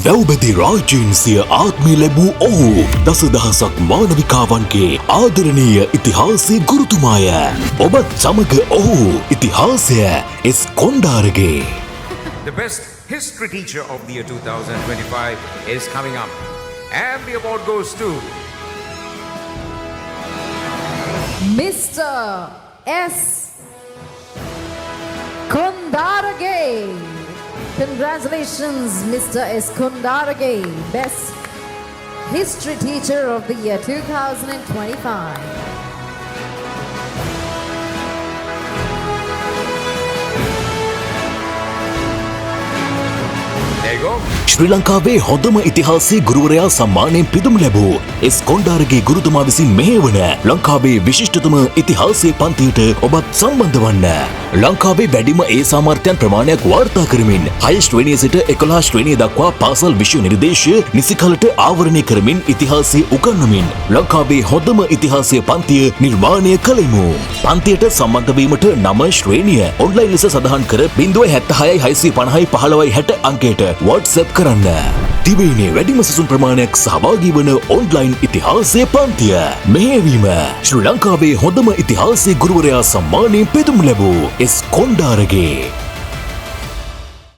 වැව්බැති රාජ්‍යයෙන් සිය ආත්මය ලැබූ ඔහු දසදහසක් මානවිකාවන්ගේ ආදරණීය ඉතිහාසයේ ගුරුතුමාය. ඔබත් සමග ඔහු ඉතිහාසය S කොණ්ඩාරගේ. The best history teacher of the year 2025 is coming up. And the award goes to Mr. S. Kondarage. Congratulations, Mr. S. Kondarage, Best History Teacher of the Year 2025. there you go. ශ්‍රී ලංකාවේ හොඳම ඉතිහාසයේ ගුරුවරයා සම්මානයෙන් පිදුම් ලැබූ S කොණ්ඩාරගේ ගුරුතුමා විසින් මෙහෙයවන ලංකාවේ විශිෂ්ටතම ඉතිහාසයේ පන්තියට ඔබත් සම්බන්ධ වන්න. ලංකාවේ වැඩිම ඒ සාමර්ථ්‍යයන් ප්‍රමාණයක් වාර්තා කරමින් 6 ශ්‍රේණිය සිට 11 ශ්‍රේණිය දක්වා පාසල් විෂය නිර්දේශය නිසිකලට ආවරණය කරමින් ඉතිහාසය උගන්වමින් ලංකාවේ හොඳම ඉතිහාසයේ පන්තිය නිර්මාණය කළෙමු. පන්තියට සම්බන්ධ වීමට නම ශ්‍රේණිය ඔන්ලයින් ලෙස සඳහන් කර 076 650 15 60 අංකයට WhatsApp කරන්න. තිබෙන්නේ වැඩිම සසුන් ප්‍රමාණයක් සහභාගී වන ඔන්ලයින් ඉතිහාසයේ පන්තිය. මෙහෙයවීම ශ්‍රී ලංකාවේ හොඳම ඉතිහාසයේ ගුරුවරයා සම්මානයෙන් පිදුම් ලැබූ එස් කොණ්ඩාරගේ.